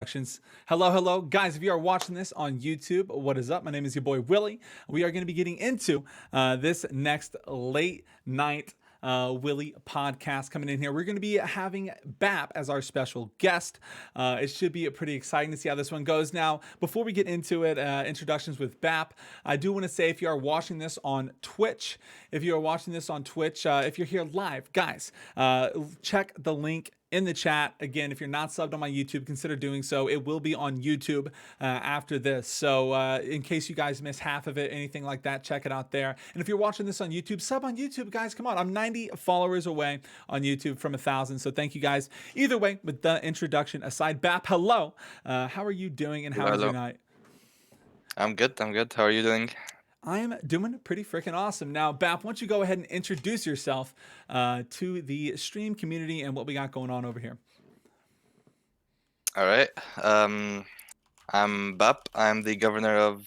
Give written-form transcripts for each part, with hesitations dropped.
Productions. Hello, guys. If you are watching this on YouTube, what is up? My name is your boy Willie. We are going to be getting into this next late night Willie podcast coming in here. We're going to be having Bahp as our special guest. It should be pretty exciting to see how this one goes. Now, before we get into it, introductions with Bahp, I do want to say if you are watching this on Twitch, if you're here live, guys, check the link in the chat. Again, if you're not subbed on my YouTube, consider doing so. It will be on YouTube after this. So in case you guys miss half of it, anything like that, check it out there. And if you're watching this on YouTube, sub on YouTube, guys. Come on. I'm 90 followers away on YouTube from 1,000. So thank you guys. Either way, with the introduction aside, Bahp, hello. How are you doing and how was Hello. your night? I'm good. I'm good. How are you doing? I'm doing pretty freaking awesome. Now, Bahp, why don't you go ahead and introduce yourself to the stream community and what we got going on over here? All right. I'm Bahp. I'm the governor of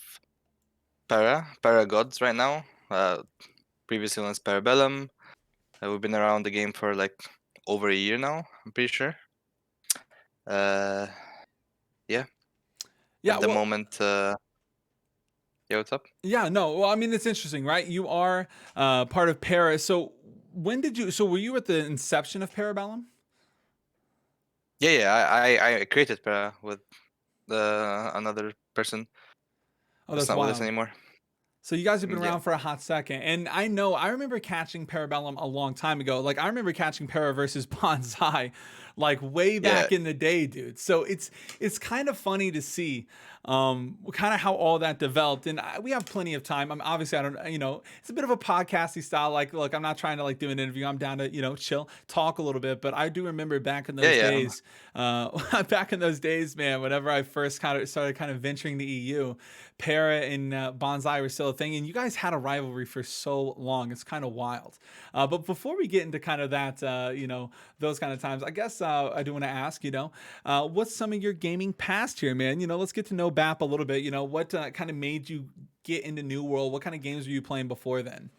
Paragods right now. Previously known as Parabellum. We've been around the game for like over a year now. I'm pretty sure. Yeah. Yeah, At the well, moment, yeah. What's up? yeah, no. Well, I mean, it's interesting, right? You are part of Para. So when did you? So were you at the inception of Parabellum? Yeah. I created Para with another person Oh, that's that's not with us wild. anymore. So you guys have been Yeah. around for a hot second, and I remember catching Parabellum a long time ago. Like I remember catching Para versus Bonsai, like way Yeah. back in the day, dude. So it's kind of funny to see, kind of how all that developed. And we have plenty of time. I'm obviously I don't, it's a bit of a podcasty style. Like, look, I'm not trying to like do an interview. I'm down to chill, talk a little bit. But I do remember back in those Yeah. days, back in those days, man. Whenever I first kind of started kind of venturing the EU. Para and Bonsai were still a thing, and you guys had a rivalry for so long. It's kind of wild. But before we get into kind of that, those kind of times, I guess I do want to ask, what's some of your gaming past here, man? Let's get to know Bahp a little bit. What kind of made you get into New World? What kind of games were you playing before then?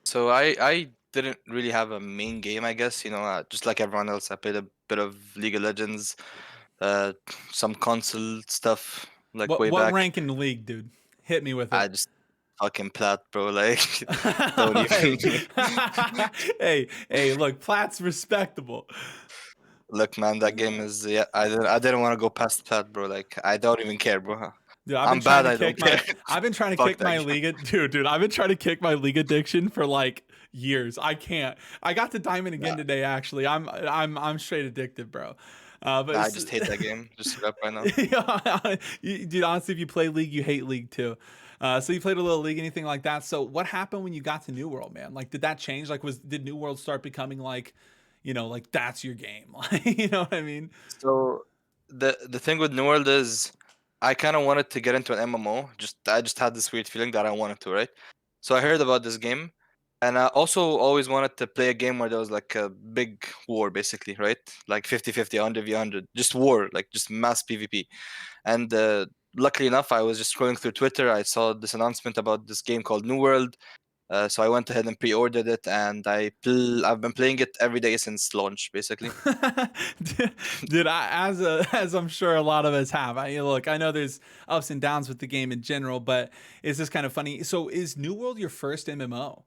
So I didn't really have a main game, I guess. Just like everyone else, I played a bit of League of Legends, uh, some console stuff like way What back. rank in the league, dude? Hit me with I it. just fucking plat, bro. Like, don't hey, even hey, look, Plat's respectable. look, man. That game is yeah. I didn't want to go past plat, bro. Like, I don't even care, bro. Dude, I've been I'm trying bad. to I don't kick care. my I've been trying to Fuck kick that my game. league dude, I've been trying to kick my league addiction for like years. I can't. I got to diamond again Nah, today actually. I'm straight addicted, bro. But I just hate that game. Just straight up right now. yeah, dude, honestly if you play league, you hate league too. So you played a little league, anything like that. So what happened when you got to New World, man? Like did that change? Like did New World start becoming like, like that's your game? Like, you know what I mean? So the thing with New World is, I kind of wanted to get into an MMO. I just had this weird feeling that I wanted to, right? So I heard about this game, and I also always wanted to play a game where there was like a big war, basically, right? Like 50-50, 100v100, just war, like just mass PvP. And luckily enough, I was just scrolling through Twitter. I saw this announcement about this game called New World. So I went ahead and pre-ordered it, and I've been playing it every day since launch, basically. Dude, as I'm sure a lot of us have. Look, I know there's ups and downs with the game in general, but it's just kind of funny. So, is New World your first MMO?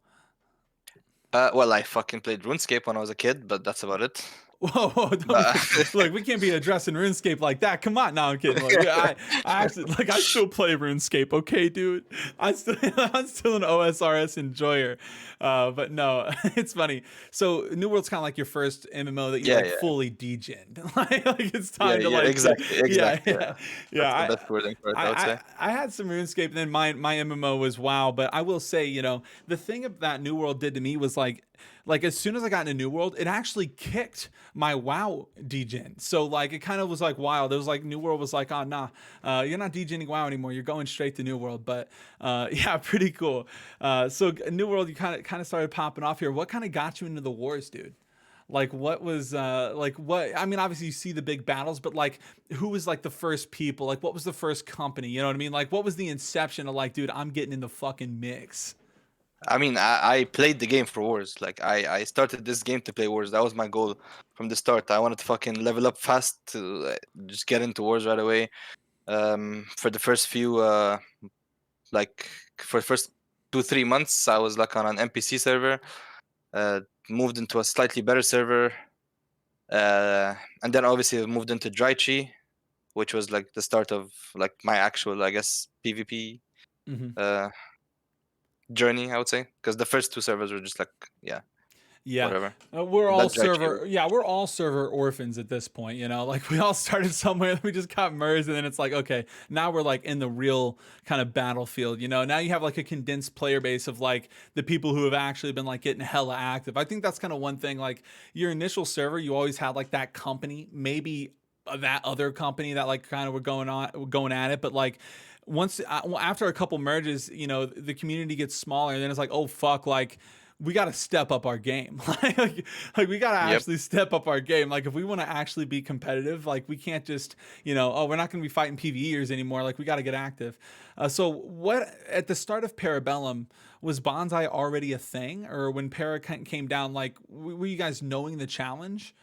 Well, I fucking played RuneScape when I was a kid, but that's about it. Whoa, But look, we can't be addressing RuneScape like that. Come on, no, I'm kidding. Look, I actually like I still play RuneScape, okay, dude. I'm still an OSRS enjoyer, but no, it's funny. So New World's kind of like your first MMO that you yeah, like yeah, fully degen. like it's yeah, time to yeah, like, exactly, yeah, exactly. Yeah, yeah, yeah. that's the best wording for it, I would say. I had some RuneScape, and then my MMO was WoW. But I will say, the thing that New World did to me was like as soon as I got into New World, it actually kicked my WoW degen. So like it kind of was like wild. It was like New World was like, oh nah, you're not degening WoW anymore. You're going straight to New World. But yeah, pretty cool. So New World, you kind of started popping off here. What kind of got you into the wars, dude? Like what was like what I mean, obviously you see the big battles, but like who was like the first people? Like what was the first company? You know what I mean? Like what was the inception of like, dude, I'm getting in the fucking mix? I mean, I played the game for Wars. Like I started this game to play Wars. That was my goal from the start. I wanted to fucking level up fast to just get into Wars right away. For the first few like for the first 2-3 months, I was like on an NPC server. Moved into a slightly better server, and then obviously moved into Drychi, which was like the start of like my actual, I guess, PvP Hmm. uh, journey. I would say, because the first two servers were just like, yeah, Yeah. whatever. We're all That Drychi was. server, yeah, we're all server orphans at this point, you know, like we all started somewhere, we just got merged, and then it's like, okay, now we're like in the real kind of battlefield, you know, now you have like a condensed player base of like the people who have actually been like getting hella active. I think that's kind of one thing, like your initial server, you always had like that company, maybe that other company that like kind of were going at it, but like once after a couple merges, you know, the community gets smaller, and then it's like, oh fuck, like we got to step up our game. like we got to Yep. actually step up our game. Like if we want to actually be competitive, like we can't just, you know, oh, we're not going to be fighting PvEers anymore. Like we got to get active. So what at the start of Parabellum, was Bonsai already a thing, or when Para came down, like were you guys knowing the challenge?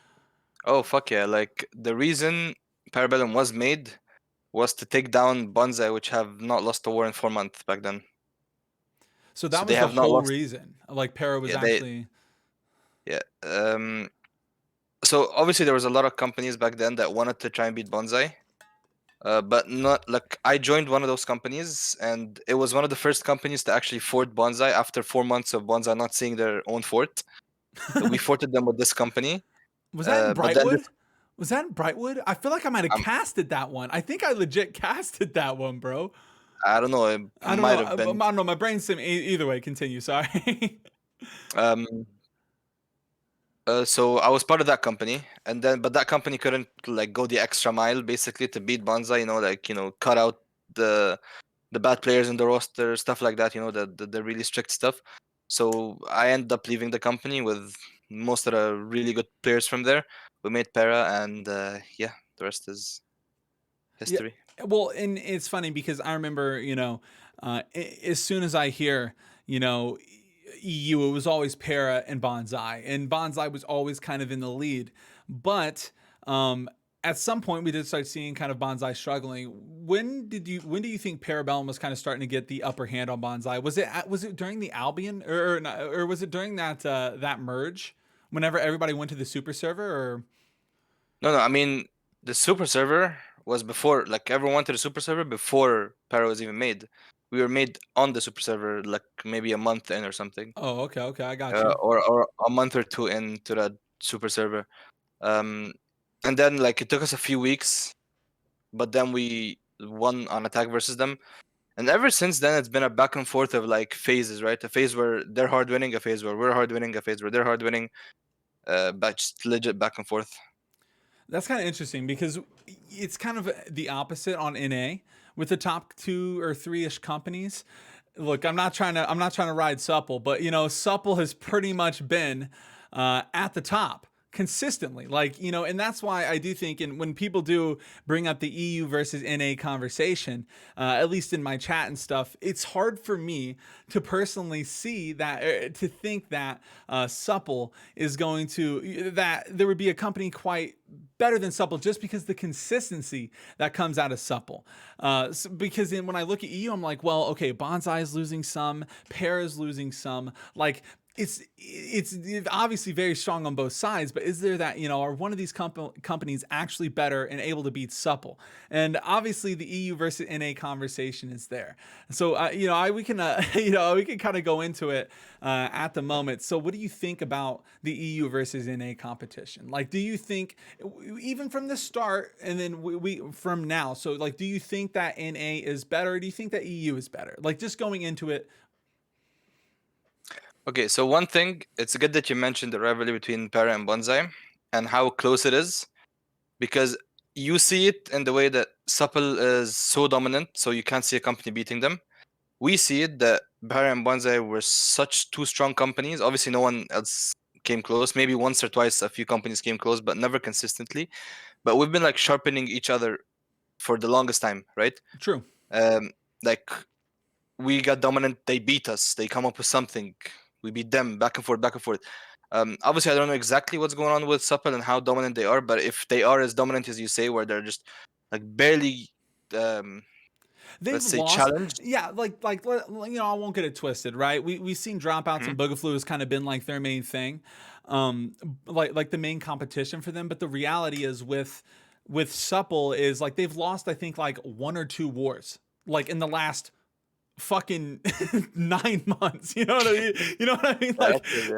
Oh fuck yeah! Like the reason Parabellum was made was to take down Bonsai, which have not lost a war in 4 months back then. So So that they was the have not whole lost. reason. Like Para was Yeah, they. actually. Yeah. So obviously there was a lot of companies back then that wanted to try and beat Bonsai. But not like I joined one of those companies, and it was one of the first companies to actually fort Bonsai after 4 months of Bonsai not seeing their own fort. We forted them with this company. Was that in But then Brightwood? this, Was that in Brightwood? I feel like I might have um, casted that one. I think I legit casted that one, bro. I don't know, it I don't know. might I have been. don't know. My brain's sim. Either way, continue. Sorry. Um, so I was part of that company, and then but that company couldn't like go the extra mile basically to beat Bonsai. You know, like cut out the the bad players in the roster, stuff like that. You know, the really strict stuff. So I ended up leaving the company with most of the really good players from there. We made Para, and yeah, the rest is Yeah. history. Well, and it's funny because I remember, you know, as soon as I hear, you know, EU, it was always Para and Bonsai was always kind of in the lead. But at some point, we did start seeing kind of Bonsai struggling. When do you think Parabellum was kind of starting to get the upper hand on Bonsai? Was it during the Albion, or was it during that merge? Whenever everybody went to the super server, or No, no, I mean the super server was before, like everyone wanted a super server before Para was even made. We were made on the super server like maybe a month in or something, oh, okay, okay, I got you. or a month or two into that super server. Um, and then like it took us a few weeks, but then we won on attack versus them. And ever since then, it's been a back and forth of like phases, right? A phase where they're hard winning, a phase where we're hard winning, a phase where they're hard winning, but just legit back and forth. That's kind of interesting because it's kind of the opposite on NA with the top 2 or 3 ish companies. Look, I'm not trying to ride Supple, but you know, Supple has pretty much been at the top consistently, like, you know, and that's why I do think, and when people do bring up the EU versus NA conversation, at least in my chat and stuff, it's hard for me to personally see that, to think that Supple is going to, that there would be a company quite better than Supple just because the consistency that comes out of Supple. Because when I look at EU, I'm like, well, okay, Bonsai is losing some, Pear is losing some. Like it's obviously very strong on both sides, but is there that, you know, are one of these companies actually better and able to beat Supple? And obviously the EU versus NA conversation is there. So you know, we can you know, we can kind of go into it at the moment. So what do you think about the EU versus NA competition? Like, do you think even from the start and then we from now? So like, do you think that NA is better? Or do you think that EU is better? Like just going into it. Okay, so one thing, it's good that you mentioned the rivalry between Para and Bonsai and how close it is, because you see it in the way that Supple is so dominant, so you can't see a company beating them. We see it that Para and Bonsai were such two strong companies. Obviously, no one else came close. Maybe once or twice a few companies came close, but never consistently. But we've been like sharpening each other for the longest time, right? True. Um, like we got dominant, they beat us, they come up with something, we beat them, back and forth, back and forth. Obviously, I don't know exactly what's going on with Supple and how dominant they are, but if they are as dominant as you say, where they're just like barely, They've let's say, lost, challenged. yeah. I won't get it twisted, right? We've seen dropouts Mhm. and Bugaflu has kind of been like their main thing, like the main competition for them. But the reality is with Supple is like they've lost, I think, like 1 or 2 wars, like in the last fucking 9 months. You know what I mean? You know what I mean? Yeah, that's it,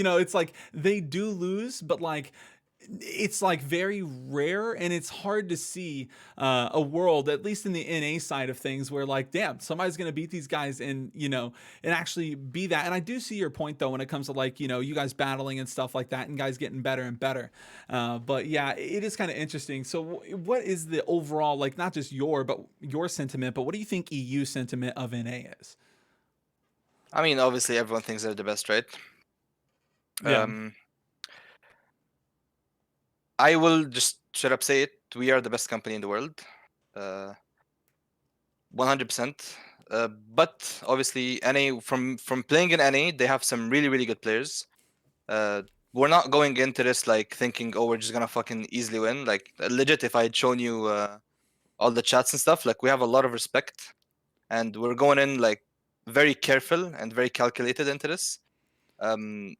yeah. It's like they do lose, but like it's like very rare, and it's hard to see a world, at least in the NA side of things, where like, damn, somebody's gonna beat these guys and and actually be that. And I do see your point though when it comes to like you guys battling and stuff like that, and guys getting better and better. But yeah, it is kind of interesting. So what is the overall, like, not just your sentiment, but what do you think EU sentiment of NA is? I mean, obviously, everyone thinks they're the best, right? Yeah. Um, I will just straight up say it. We are the best company in the world, 100%. But obviously, NA from playing in NA, they have some really really good players. We're not going into this like thinking, oh, we're just gonna fucking easily win. Like legit, if I had shown you all the chats and stuff, like we have a lot of respect, and we're going in like very careful and very calculated into this. Um,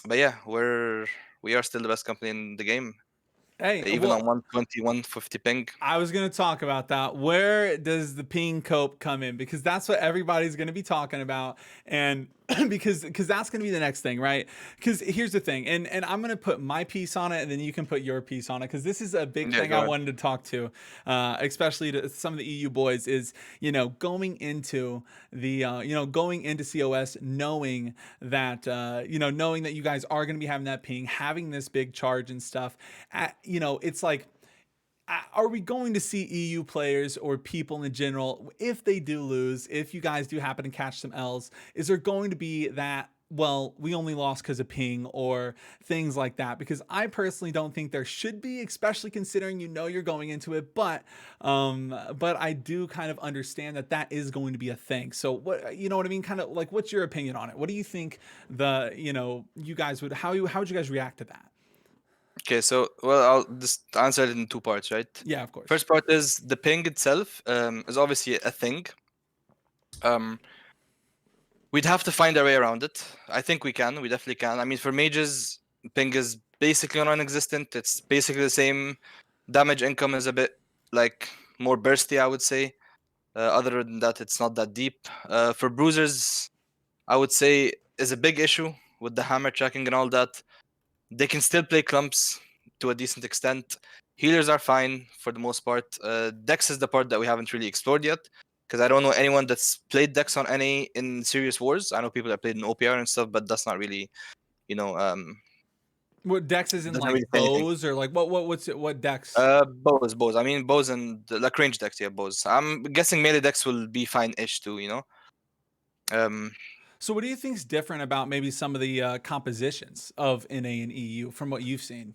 but yeah, we are still the best company in the game, Hey, even on well, 120, 150 ping. I was going to talk about that. Where does the ping cope come in? Because that's what everybody's going to be talking about, and because that's going to be the next thing, right? Because here's the thing, and I'm going to put my piece on it, and then you can put your piece on it. Because this is a big Yeah, thing go I ahead. wanted to talk to, especially to some of the EU boys, is going into the going into COS, knowing that knowing that you guys are going to be having that ping, having this big charge and stuff. It's like, are we going to see EU players or people in general, if they do lose, if you guys do happen to catch some L's, is there going to be that, well, we only lost because of ping or things like that? Because I personally don't think there should be, especially considering you're going into it. But I do kind of understand that that is going to be a thing. So what, you know what I mean? Kind of like, what's your opinion on it? What do you think you guys would, how would you guys react to that? Okay, so well, I'll just answer it in two parts, right? Yeah, of course. First part is the ping itself is obviously a thing. Um, we'd have to find our way around it. I think we can. We definitely can. I mean, for mages, ping is basically non-existent. It's basically the same. Damage income is a bit like more bursty, I would say. Other than that, it's not that deep. For bruisers, I would say is a big issue with the hammer tracking and all that. They can still play clumps to a decent extent. Healers are fine for the most part. Dex is the part that we haven't really explored yet, because I don't know anyone that's played Dex on any in serious wars. I know people that played in OPR and stuff, but that's not really, you know, What Dex is in, doesn't really like say anything. bows, or like what's it, what Dex? Bows. I mean, bows and like range decks. Yeah, bows. I'm guessing melee decks will be fine-ish too. Um, So what do you think's different about maybe some of the compositions of NA and EU from what you've seen?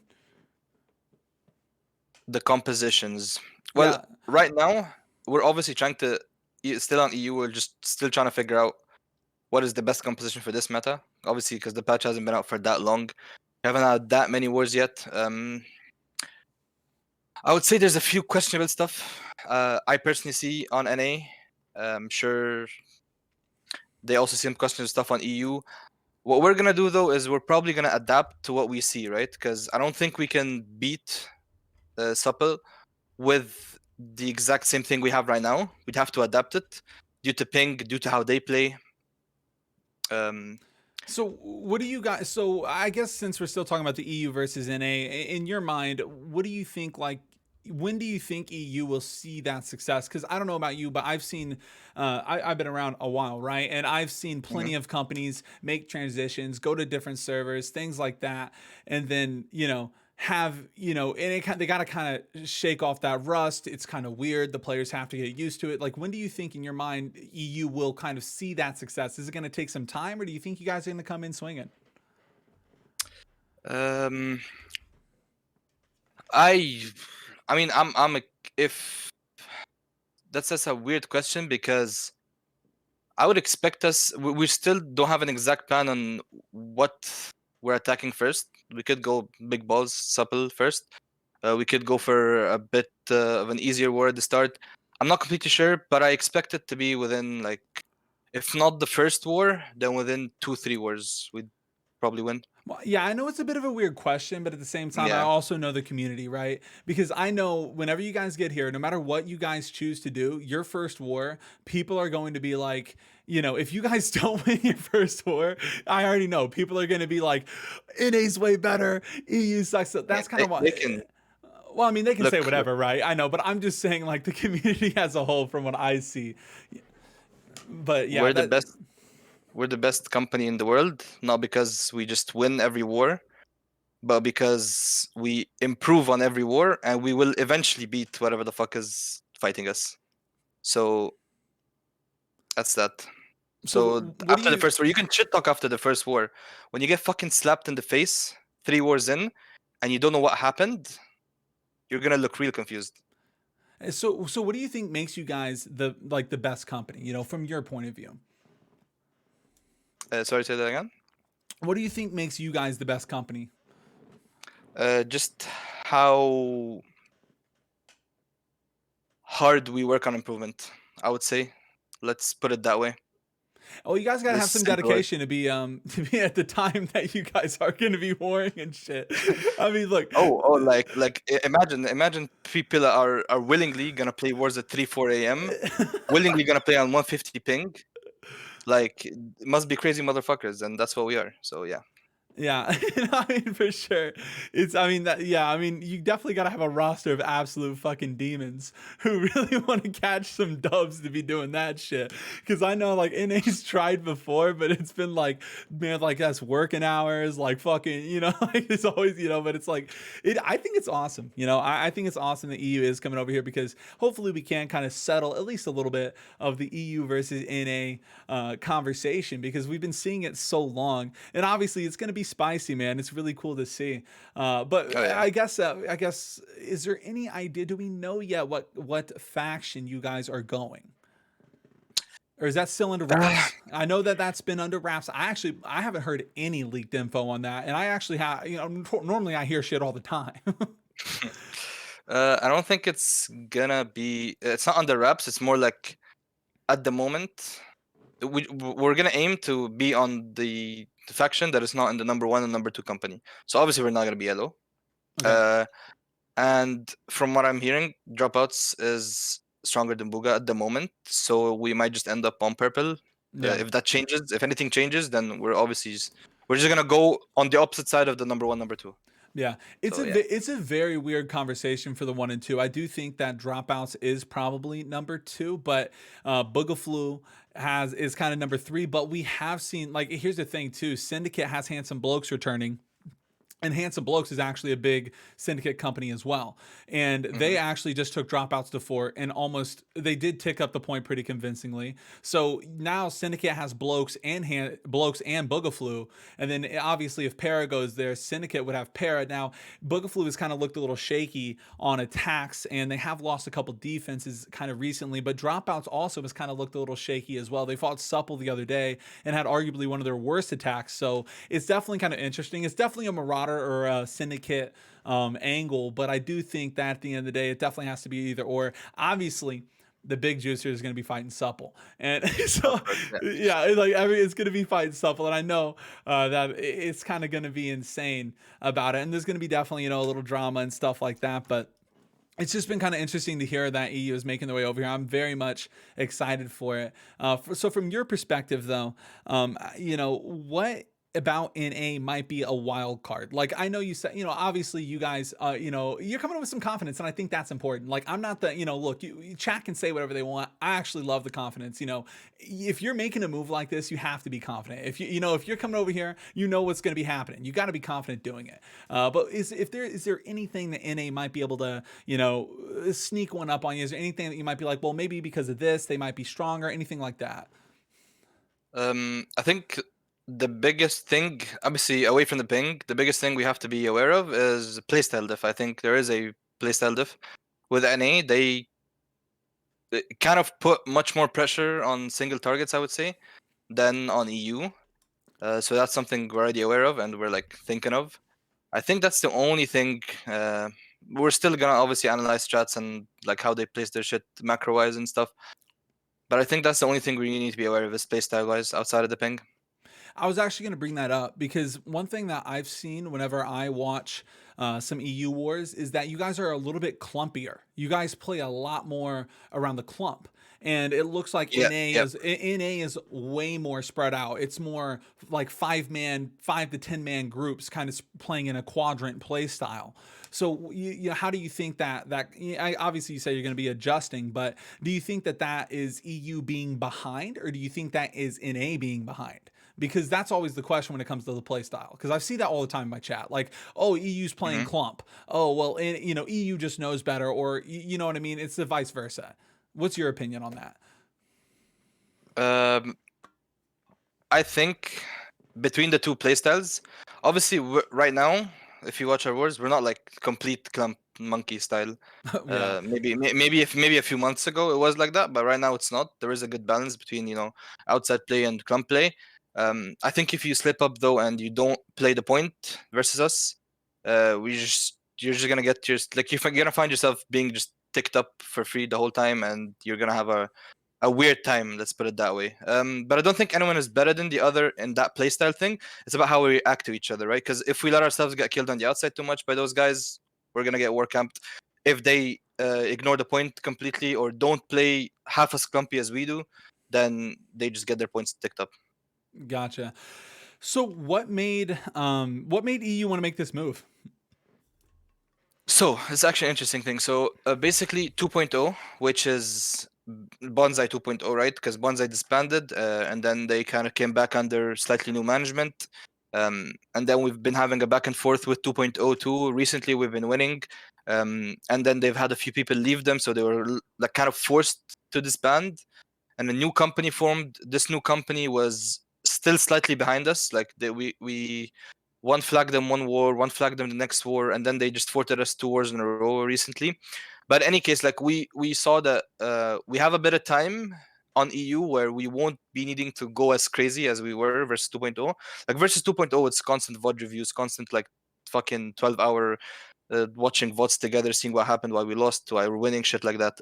the compositions. Well, Yeah. right now we're obviously trying to still on EU. We're just still trying to figure out what is the best composition for this meta. Obviously, because the patch hasn't been out for that long, we haven't had that many wars yet. I would say there's a few questionable stuff. I personally see on NA. I'm sure they also see some questionable stuff on EU. What we're gonna do though is we're probably gonna adapt to what we see, right? Because I don't think we can beat Supple with the exact same thing we have right now. We'd have to adapt it due to ping, due to how they play. Um, So what do you guys? So I guess since we're still talking about the EU versus NA, in your mind, what do you think? Like, when do you think EU will see that success? Because I don't know about you, but I've seen, I've been around a while, right? And I've seen mhm. plenty of companies make transitions, go to different servers, things like that, and then have and they got to kind of shake off that rust. It's kind of weird. The players have to get used to it. Like, when do you think in your mind EU will kind of see that success? Is it going to take some time, or do you think you guys are going to come in swinging? Um, I, I mean, I'm a, if that's just a weird question because I would expect us. We still don't have an exact plan on what we're attacking first. We could go big balls, supple first. We could go for a bit of an easier war at the start. I'm not completely sure, but I expect it to be within, like, if not the first war, then within 2-3 wars, we'd probably win. Well, yeah, I know it's a bit of a weird question, but at the same time, I Yeah. also know the community, right? Because I know whenever you guys get here, no matter what you guys choose to do, your first war, people are going to be like, if you guys don't win your first war, I already know people are going to be like, NA's way better, EU sucks. So Yeah, that's kind of they what. can Well, I mean, they can say look. whatever, right? I know, but I'm just saying, like, the community as a whole, from what I see. But yeah, We're the that. best. We're the best company in the world, not because we just win every war, but because we improve on every war, and we will eventually beat whatever the fuck is fighting us. So that's that. So So what do after the you? first war, you can shit talk after the first war. When you get fucking slapped in the face 3 wars in, and you don't know what happened, you're gonna look real confused. So what do you think makes you guys the best company? From your point of view. Sorry, say that again. What do you think makes you guys the best company? Just how hard we work on improvement, I would say. Let's put it that way. Oh, you guys gotta have This some simple word. dedication to be to be at the time that you guys are gonna be warring and shit. I mean, look. Imagine people are willingly gonna play wars at 3-4 a.m. willingly gonna play on 150 ping. Like, it must be crazy motherfuckers, and that's what we are. So yeah. Yeah, I mean for sure. I mean that. Yeah, I mean you definitely got to have a roster of absolute fucking demons who really want to catch some dubs to be doing that shit. Because I know like NA's tried before, but it's been like, man, like that's working hours, like fucking, like it's always, but it's like, I think it's awesome. I think it's awesome that EU is coming over here because hopefully we can kind of settle at least a little bit of the EU versus NA conversation because we've been seeing it so long, and obviously it's going to be spicy, man. It's really cool to see. But Oh yeah. I guess, is there any idea? Do we know yet what faction you guys are going? Or is that still under Uh, wraps? I know that that's been under wraps. I haven't heard any leaked info on that, and I actually have. Normally I hear shit all the time. I don't think it's gonna be. It's not under wraps. It's more like, at the moment, we're gonna aim to be on the faction that is not in the number 1 and number 2 company. So obviously we're not gonna be yellow. Okay. Uh, and from what I'm hearing, dropouts is stronger than Booga at the moment. So we might just end up on purple. Yeah. If that changes, if anything changes, then we're just gonna go on the opposite side of the number 1, number 2. Yeah, So yeah. it's a very weird conversation for the 1 and 2. I do think that dropouts is probably number 2, but Boogaflu is kind of number 3. But we have seen, like, here's the thing too: Syndicate has Handsome Blokes returning. And Handsome Blokes is actually a big syndicate company as well. And they Hmm. actually just took dropouts to 4 and they did tick up the point pretty convincingly. So now Syndicate has Blokes and Boogaflu. And then obviously if Para goes there, Syndicate would have Para. Now, Boogaflu has kind of looked a little shaky on attacks and they have lost a couple defenses kind of recently, but dropouts also has kind of looked a little shaky as well. They fought Supple the other day and had arguably one of their worst attacks. So it's definitely kind of interesting. It's definitely a Marauder or a Syndicate angle, but I do think that at the end of the day, it definitely has to be either or. Obviously, the big juicer is going to be fighting Supple, and Of so course, yeah. yeah, it's going to be fighting Supple, and I know that it's kind of going to be insane about it, and there's going to be definitely a little drama and stuff like that, but it's just been kind of interesting to hear that EU is making their way over here. I'm very much excited for it. So, from your perspective, though, what about NA might be a wild card? Like, I know you said, obviously you guys, you're coming up with some confidence, and I think that's important. Like, I'm not the, look, chat can say whatever they want. I actually love the confidence. If you're making a move like this, you have to be confident. If you're coming over here, you know what's going to be happening. You got to be confident doing it. But is there anything that NA might be able to, sneak one up on you? Is there anything that you might be like, well, maybe because of this, they might be stronger, anything like that? I think the biggest thing, obviously away from the ping, the biggest thing we have to be aware of is playstyle diff. I think there is a playstyle diff with NA. it kind of put much more pressure on single targets, I would say, than on EU. So that's something we're already aware of and we're like thinking of. I think that's the only thing. We're still gonna obviously analyze strats and like how they place their shit macro wise and stuff. But I think that's the only thing we need to be aware of is playstyle wise outside of the ping. I was actually going to bring that up because one thing that I've seen whenever I watch some EU wars is that you guys are a little bit clumpier. You guys play a lot more around the clump. And it looks like Yeah, yeah. NA is way more spread out. It's more like 5 to 10 man groups, kind of playing in a quadrant play style. So, how do you think that obviously you say you're going to be adjusting, but do you think that is EU being behind, or do you think that is NA being behind? Because that's always the question when it comes to the play style. Because I see that all the time in my chat, like, oh, EU's playing Mm-hmm. clump. Oh, well, EU just knows better, or you know what I mean. It's the vice versa. What's your opinion on that? I think between the two playstyles, obviously right now, if you watch our wars, we're not like complete clump monkey style. Yeah, Maybe a few months ago it was like that, but right now it's not. There is a good balance between outside play and clump play. I think if you slip up though and you don't play the point versus us, you're just gonna get you're gonna find yourself being just ticked up for free the whole time, and you're gonna have a weird time. Let's put it that way. But I don't think anyone is better than the other in that playstyle thing. It's about how we react to each other, right? Because if we let ourselves get killed on the outside too much by those guys, we're gonna get war camped. If they ignore the point completely or don't play half as clumpy as we do, then they just get their points ticked up. gotcha. So what made EU want to make this move? So it's actually an interesting thing. So basically 2.0, which is Bonsai 2.0, right? Because Bonsai disbanded, and then they kind of came back under slightly new management. And then we've been having a back and forth with 2.02. Recently, we've been winning, and then they've had a few people leave them, so they were like kind of forced to disband. And a new company formed. This new company was still slightly behind us. Like we one flagged them one war, one flagged them the next war, and then they just forted us 2 wars in a row recently. But in any case, like we saw that we have a bit of time on EU where we won't be needing to go as crazy as we were versus 2.0. Like versus 2.0, it's constant VOD reviews, constant like fucking 12-hour watching VODs together, seeing what happened, why we lost, why we're winning, shit like that.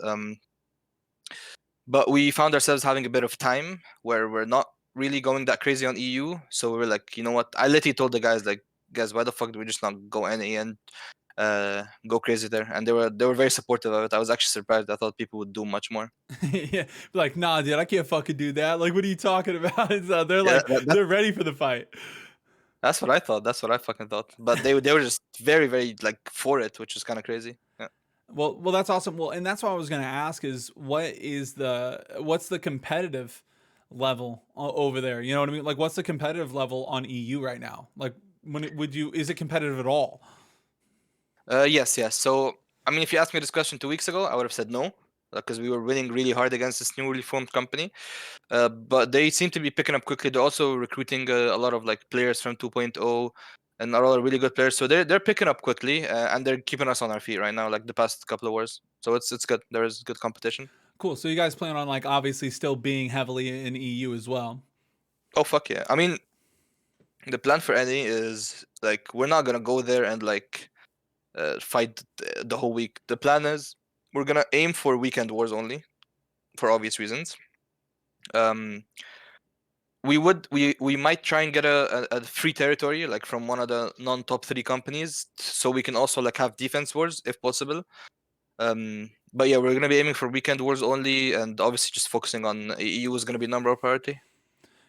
But we found ourselves having a bit of time where we're not really going that crazy on EU. So we were like, you know what? I literally told the guys, like, guys, why the fuck do we just not go NA and go crazy there? And they were very supportive of it. I was actually surprised. I thought people would do much more. Yeah, like, nah, dude, I can't fucking do that. Like, what are you talking about? So they're Yeah, like, they're ready for the fight. that's what I thought. That's what I fucking thought. But they were just very, very like for it, which is kind of crazy. Yeah. Well, that's awesome. Well, and that's what I was going to ask is what's the competitive level over there? You know what I mean? Like, what's the competitive level on EU right now? Like, is it competitive at all? Yes, yes. So, I mean, if you asked me this question 2 weeks ago, I would have said no, because we were winning really hard against this newly formed company. But they seem to be picking up quickly. They're also recruiting a lot of like players from 2.0 and a lot of really good players. So they're picking up quickly, and they're keeping us on our feet right now, like the past couple of wars. So it's good. There is good competition. Cool. So you guys plan on like obviously still being heavily in EU as well. Oh fuck yeah! I mean, the plan for any is like we're not gonna go there and like fight the whole week. The plan is we're gonna aim for weekend wars only, for obvious reasons. Um, we might try and get a free territory like from one of the non-top 3 companies, so we can also like have defense wars if possible. But yeah, we're gonna be aiming for weekend wars only, and obviously just focusing on EU is gonna be number one priority.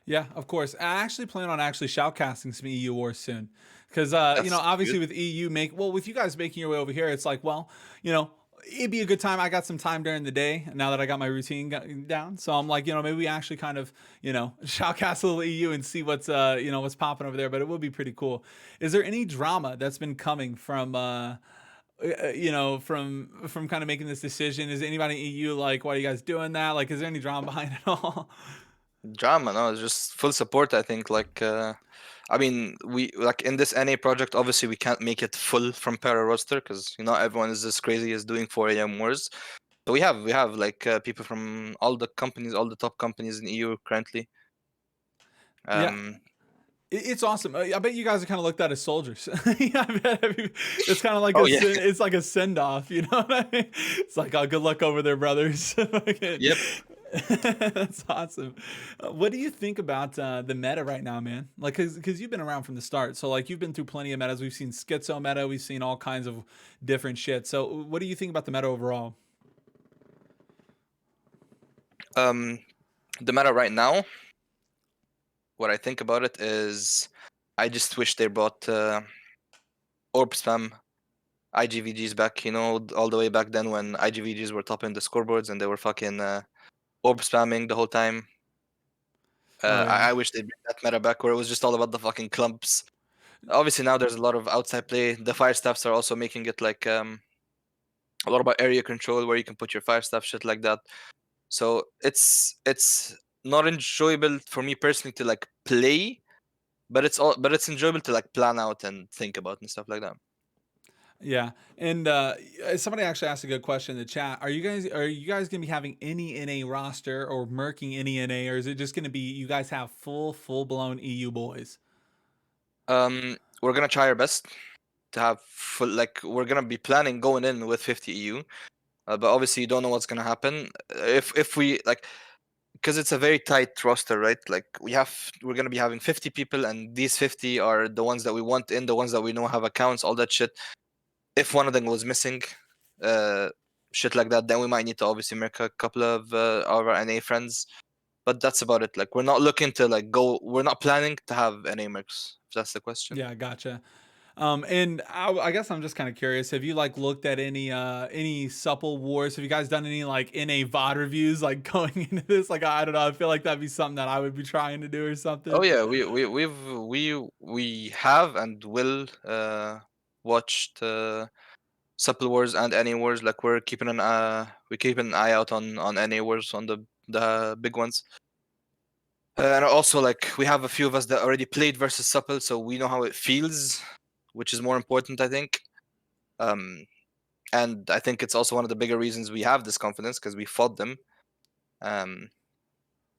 Yeah, of course. I actually plan on actually shoutcasting some EU wars soon, because That's obviously good. with EU with you guys making your way over here, it's like, well, it'd be a good time. I got some time during the day now that I got my routine down, so I'm like, maybe we actually kind of, shoutcast a little EU and see what's popping over there. But it would be pretty cool. Is there any drama that's been coming from? From kind of making this decision? Is anybody in EU like, why are you guys doing that? Like, is there any drama behind it all? Drama, no, it's just full support. I think like I mean, we like in this NA project, obviously we can't make it full from para roster because not everyone is as crazy as doing 4 a.m. wars. So we have like people from all the companies, all the top companies in EU currently. Yeah. Um, It's awesome. I bet you guys are kind of looked at as soldiers. Yeah, it's kind of like oh yeah, it's like a send off. You know what I mean? It's like, oh, good luck over there, brothers. yep. That's awesome. What do you think about the meta right now, man? Like, because you've been around from the start, so like you've been through plenty of metas. We've seen schizo meta, we've seen all kinds of different shit. So, what do you think about the meta overall? The meta right now, what I think about it is, I just wish they brought orb spam IGVGs back. You know, all the way back then when IGVGs were topping the scoreboards and they were fucking orb spamming the whole time. Oh yeah, I wish they'd bring that meta back where it was just all about the fucking clumps. Obviously now there's a lot of outside play. The fire staffs are also making it like a lot about area control where you can put your fire staff, shit like that. So it's not enjoyable for me personally to like play, but it's enjoyable to like plan out and think about and stuff like that. yeah. And somebody actually asked a good question in the chat. Are you guys gonna be having any NA roster or murking any NA, or is it just gonna be you guys have full blown EU boys? We're gonna try our best to have full, like we're gonna be planning going in with 50 EU, but obviously you don't know what's gonna happen if we like, because it's a very tight roster, right? Like we're gonna be having 50 people, and these 50 are the ones that we want in, the ones that we know have accounts, all that shit. If one of them was missing, uh, shit like that, then we might need to obviously make a couple of our NA friends. But that's about it. Like we're not looking to like go. We're not planning to have NA mercs. If that's the question. Yeah, gotcha. And I guess I'm just kind of curious. Have you like looked at any supple wars? Have you guys done any like NA VOD reviews like going into this? Like I don't know. I feel like that'd be something that I would be trying to do or Oh something. yeah, we have and will watched Supple Wars and NA Wars. Like we keep an eye out on NA Wars, on the big ones. And also, like, we have a few of us that already played versus Supple, so we know how it feels, which is more important, I think. And I think it's also one of the bigger reasons we have this confidence, because we fought them.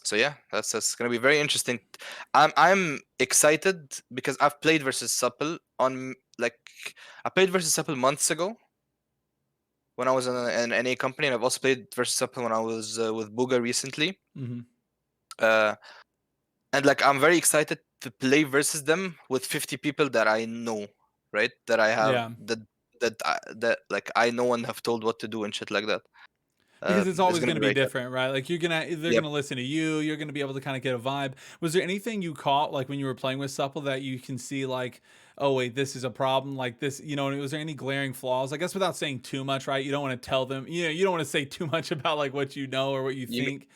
So yeah, that's gonna be very interesting. I'm excited because I've played versus Supple on like I played versus Supple months ago when I was in an NA company, and I've also played versus Supple when I was with Booga recently. Mm-hmm. Uh, and like I'm very excited to play versus them with 50 people that I know, right? That I have Yeah. that like I know and have told what to do and shit like that. Because it's It's always gonna going be to be very good. different, right? Like they're Yep. going to listen to you. You're going to be able to kind of get a vibe. Was there anything you caught like when you were playing with Supple that you can see like, oh wait, this is a problem, like this, you know? Was there any glaring flaws? I guess without saying too much, right? You don't want to tell them, you don't want to say too much about like what you know or what you You think.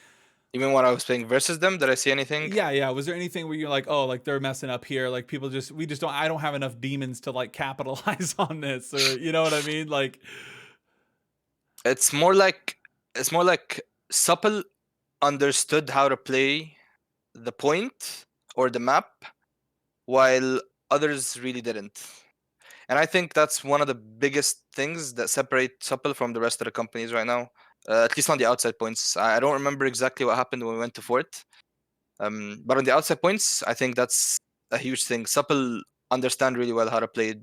you mean when I was playing versus them? Did I see anything? Yeah, yeah. Was there anything where you're like, oh, like they're messing up here? Like we just don't. I don't have enough demons to like capitalize on this, or you know what I mean? Like, It's more like Supple understood how to play the point or the map, while others really didn't. And I think that's one of the biggest things that separate Supple from the rest of the companies right now. At least on the outside points. I don't remember exactly what happened when we went to Fort. But on the outside points, I think that's a huge thing. Supple understand really well how to play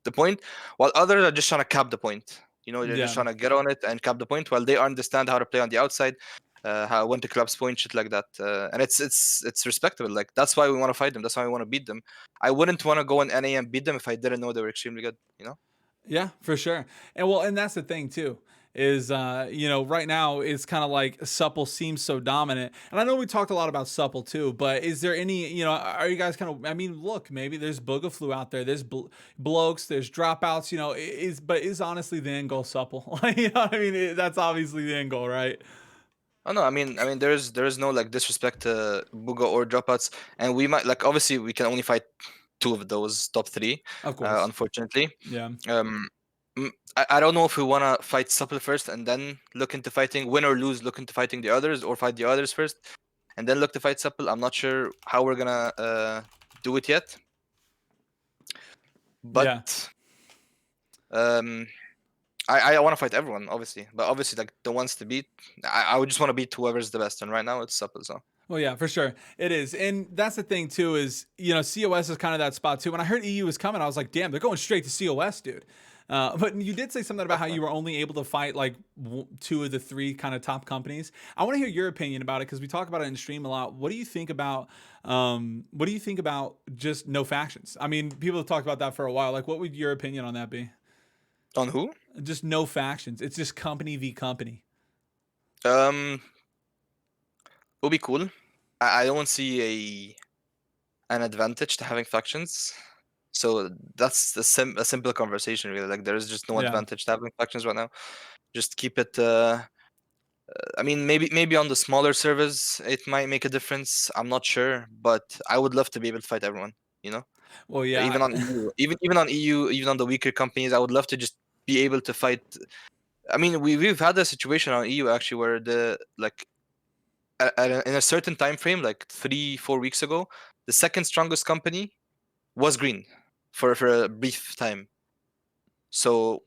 the point, while others are just trying to cap the point. You know, they're just yeah, trying to get on it and cap the point, while they understand how to play on the outside, how when to collapse point, shit like that. And it's respectable. Like that's why we want to fight them. That's why we want to beat them. I wouldn't want to go in NA and beat them if I didn't know they were extremely good. You know. yeah, for sure. And that's the thing too. Is right now it's kind of like Supple seems so dominant, and I know we talked a lot about Supple too. But is there any, are you guys kind of? I mean, look, maybe there's Boogaflu out there, there's blokes, there's dropouts. Is honestly the end goal Supple? You know what I mean? That's obviously the end goal, right? Oh no, I mean, there's no like disrespect to Buga or dropouts, and we might like obviously we can only fight two of those top three, Of course. unfortunately. Yeah. Um, I don't know if we wanna fight Supple first and then look into fighting, win or lose, look into fighting the others, or fight the others first and then look to fight Supple. I'm not sure how we're gonna do it yet, Yeah. but um, I want to fight everyone, obviously, but obviously, like the ones to beat, I would just want to beat whoever's the best. And right now, it's Supple. So Well, yeah, for sure. It is. And that's the thing, too, is, COS is kind of that spot, too. When I heard EU was coming, I was like, damn, they're going straight to COS, dude. But you did say something about how you definitely. were only able to fight like two of the three kind of top companies. I want to hear your opinion about it because we talk about it in stream a lot. What do you think about just no factions? I mean, people have talked about that for a while. Like, what would your opinion on that be? On who? Just no factions. It's just company v company. Um, Will be cool. I don't see an advantage to having factions. So that's a simple conversation, really. Like there is just no Yeah. advantage to having factions right now. Just keep it. I mean, maybe on the smaller servers it might make a difference. I'm not sure, but I would love to be able to fight everyone. You know, Well, yeah. even on EU, even on EU, even on the weaker companies, I would love to just be able to fight. I mean, we've had a situation on EU actually where the like in a certain time frame, like 3-4 weeks ago, the second strongest company was green for a brief time. So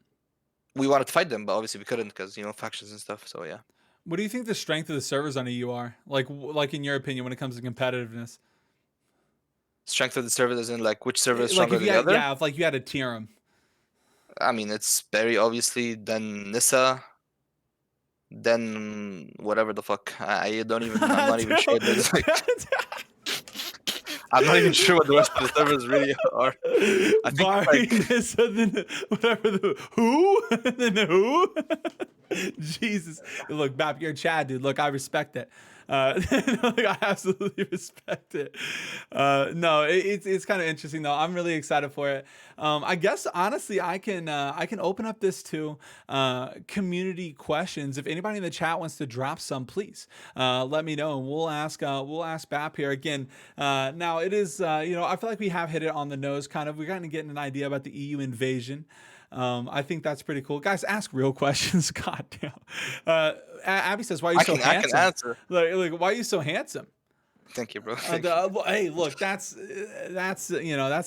we wanted to fight them, but obviously we couldn't because factions and stuff. So yeah, What do you think the strength of the servers on EU are? Like in your opinion, when it comes to competitiveness? strength of the server is in like which server is Like stronger if than you the had, other. yeah, if like you had to tier them. I mean, it's very obviously then Nissa, then whatever the fuck. I don't even. I'm not even sure. There's like I'm not even sure what the rest of the servers really are. I think it's like Barness, and then whatever the who, and then the who. Jesus, look, Bap, you're Chad, dude. Look, I respect it. Like, I absolutely respect it. No, it's kind of interesting though. I'm really excited for it. I guess honestly, I can open up this to community questions. If anybody in the chat wants to drop some, please let me know, and we'll ask Bap here again. Now it is I feel like we have hit it on the nose. Kind of, we're kind of getting an idea about the EU invasion. I think that's pretty cool. Guys, ask real questions. God damn. Abby says, "Why are you so I can handsome? answer. Like, why are you so handsome?e?" Thank you, bro. Thank you. Hey, look, that's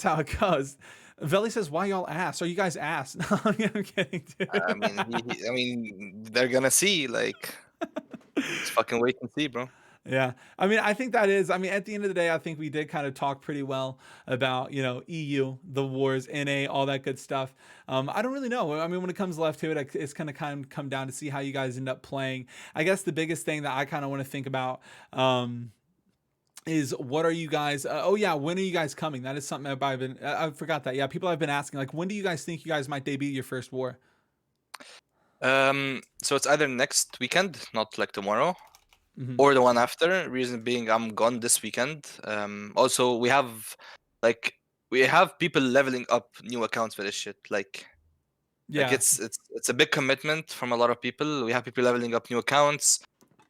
how it goes. Veli says, "Why y'all ass? Are you guys ass?" No, I'm kidding, I dude. mean, I mean, they're gonna see. Like, just fucking wait and see, bro. Yeah. I mean, I think that is, I mean, at the end of the day, I think we did kind of talk pretty well about, EU, the wars, NA, all that good stuff. I don't really know. I mean, when it comes left to it, it's going to kind of come down to see how you guys end up playing. I guess the biggest thing that I kind of want to think about, is what are you guys, oh yeah, when are you guys coming? That is something I've been, I forgot that. Yeah. People have been asking, like, when do you guys think you guys might debut your first war? So it's either next weekend, not like tomorrow, Mhm. or the one after. Reason being, I'm gone this weekend. Also, we have people leveling up new accounts for this shit. Like Yeah. it's a big commitment from a lot of people. We have people leveling up new accounts.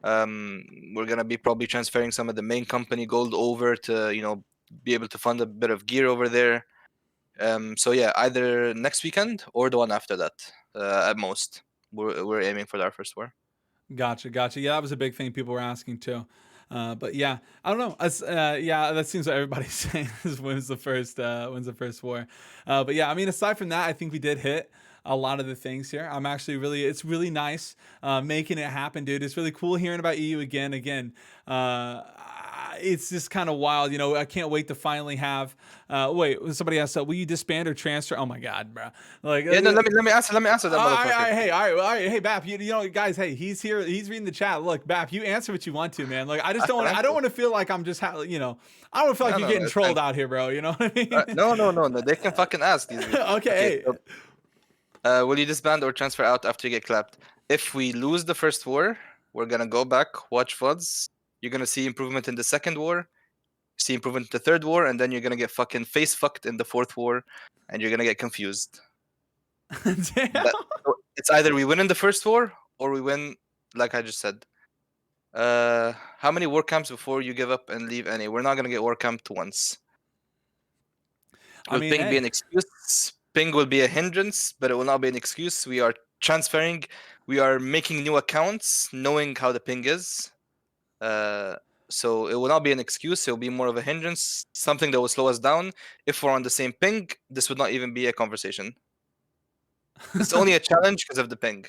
We're gonna be probably transferring some of the main company gold over to be able to fund a bit of gear over there. So yeah, either next weekend or the one after that, at most. We're aiming for our first war. Gotcha, gotcha. Yeah, that was a big thing people were asking too. But yeah, I don't know. Yeah, that seems what everybody's saying is when's the first war. But yeah, I mean, aside from that, I think we did hit a lot of the things here. I'm actually it's really nice making it happen, dude. It's really cool hearing about EU again. It's just kind of wild, I can't wait to finally have. Wait, somebody asked, will you disband or transfer? Oh my god, bro! Like, Yeah, no, let me answer that motherfucker. hey, all right, hey, Bap, guys, hey, he's here, he's reading the chat. Look, Bap, you answer what you want to, man. Like, I just don't want, I don't want to feel like I'm just, I don't want to feel like No, you're no, no, getting it's fine. trolled out here, bro. You know what I mean? No, no, no, no. They can fucking ask these. Okay, Okay, so will you disband or transfer out after you get clapped? If we lose the first war, we're gonna go back, watch VODs. You're gonna see improvement in the second war, see improvement in the third war, and then you're gonna get fucking face fucked in the fourth war, and you're gonna get confused. damn. So it's either we win in the first war or we win, like I just said. How many war camps before you give up and leave any? We're not gonna get war camped once. I Will mean, ping be hey, an excuse? Ping will be a hindrance, but it will not be an excuse. We are transferring, we are making new accounts, knowing how the ping is. So it will not be an excuse. It will be more of a hindrance, something that will slow us down. If we're on the same ping, this would not even be a conversation. It's only a challenge because of the ping.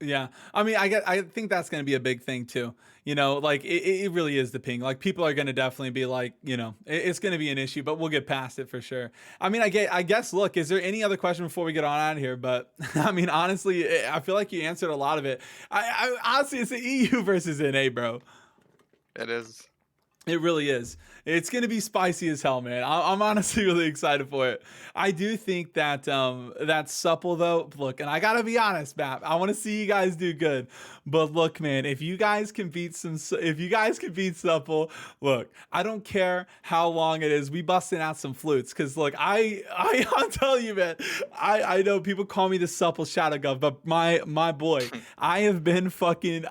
Yeah. I mean, I think that's going to be a big thing too. You know, like it really is the ping. Like people are going to definitely be like, you know, it's going to be an issue, but we'll get past it for sure. I mean, I guess, look, is there any other question before we get on out of here? But I mean, honestly, I feel like you answered a lot of it. Honestly, it's the EU versus NA, bro. It is. It really is. It's gonna be spicy as hell, man. I'm honestly really excited for it. I do think that that's supple though. Look, and I gotta be honest, Bap. I want to see you guys do good, but look, man, if you guys can beat if you guys can beat supple, look, I don't care how long it is. We busting out some flutes, cause look, I'm telling you, man. I know people call me the supple shadow gov, but my boy, I have been shoutcasting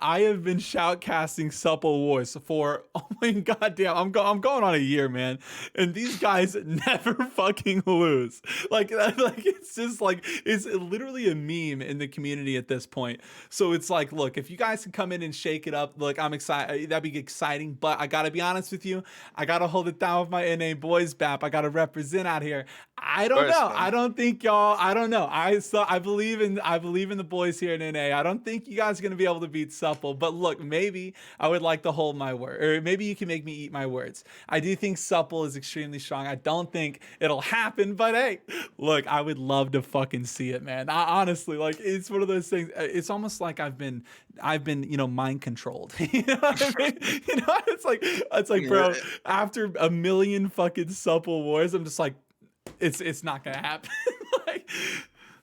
supple wars for oh my goddamn, I'm going on a year, man, and these guys never fucking lose. Like it's just like it's literally a meme in the community at this point. So it's like, look, if you guys can come in and shake it up, look, I'm excited. That'd be exciting. But I gotta be honest with you, I gotta hold it down with my NA boys, Bap. I gotta represent out here. I Of don't course, know. man. I don't think y'all. I don't know. I believe in the boys here in NA. I don't think you guys are gonna be able to beat supple. But look, maybe I would like to hold my word, or maybe you can make me eat my words. I do think supple is extremely strong. I don't think it'll happen, but hey, look, I would love to fucking see it, man. Honestly, like it's one of those things. It's almost like I've been, you know, mind controlled. You know what I mean? You know, it's like, Yeah, bro, after a million fucking supple wars, I'm just like, it's not gonna happen. Like,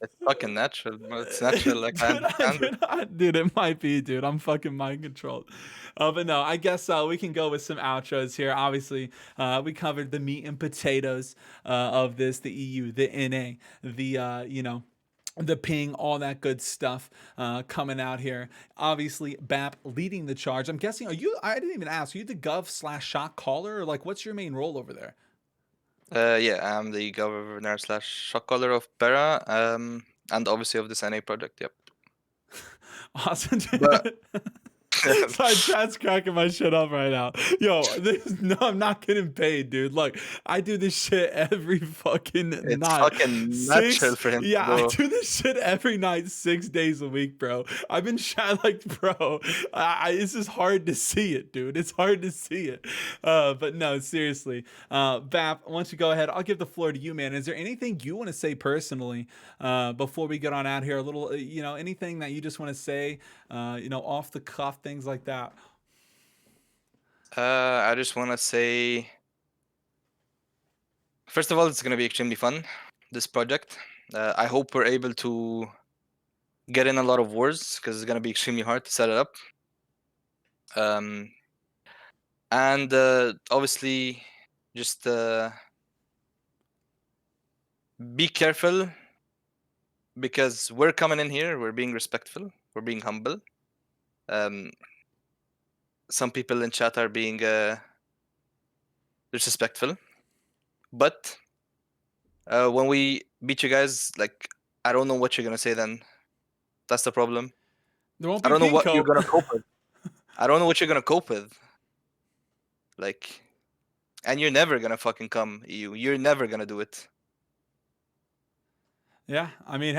it's fucking natural. Bro. It's natural. Like I understand it. dude, it might be, dude. I'm fucking mind controlled. But no, I guess we can go with some outros here. Obviously, we covered the meat and potatoes of this, the EU, the NA, the you know, the ping, all that good stuff coming out here. Obviously, BAP leading the charge. I'm guessing, are you? I didn't even ask. Are you the gov/shot caller, or like, what's your main role over there? Yeah, I'm the governor slash shock collar of Para, and obviously of this NA project. Yep. Awesome. But Sorry, chat's cracking my shit up right now. Yo, no, I'm not getting paid, dude. Look, I do this shit every fucking it's night. fucking natural Six, for him to yeah, I go. do this shit every night, 6 days a week, bro. I've been like, bro, it's just hard to see it, dude. It's hard to see it. But no, seriously. Bap, why don't you go ahead? I'll give the floor to you, man. Is there anything you want to say personally before we get on out here? A little, you know, anything that you just want to say, you know, off the cuff, things like that. I just want to say, first of all, it's gonna be extremely fun. This project. I hope we're able to get in a lot of wars because it's gonna be extremely hard to set it up. And obviously, just be careful because we're coming in here. We're being respectful. We're being humble. Some people in chat are being disrespectful, but when we beat you guys, like I don't know what you're gonna say then. That's the problem. There won't I be don't know pink what you're coat. gonna cope with. I don't know what you're gonna cope with. Like, and you're never gonna fucking come, EU. You're never gonna do it. Yeah, I mean,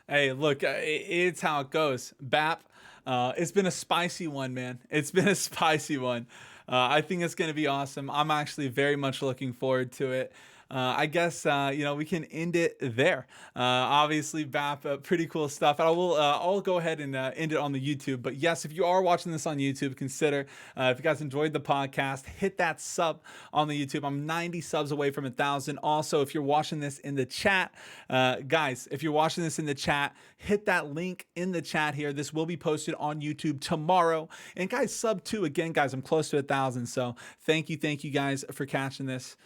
hey, look, it's how it goes. BAP, it's been a spicy one, man. It's been a spicy one. I think it's going to be awesome. I'm actually very much looking forward to it. I guess you know, we can end it there. Obviously, BAP, pretty cool stuff. I'll go ahead and end it on the YouTube. But yes, if you are watching this on YouTube, consider if you guys enjoyed the podcast, hit that sub on the YouTube. I'm 90 subs away from 1,000. Also, if you're watching this in the chat, guys, if you're watching this in the chat, hit that link in the chat here. This will be posted on YouTube tomorrow. And guys, sub too. Again, guys, I'm close to 1,000. So thank you guys for catching this.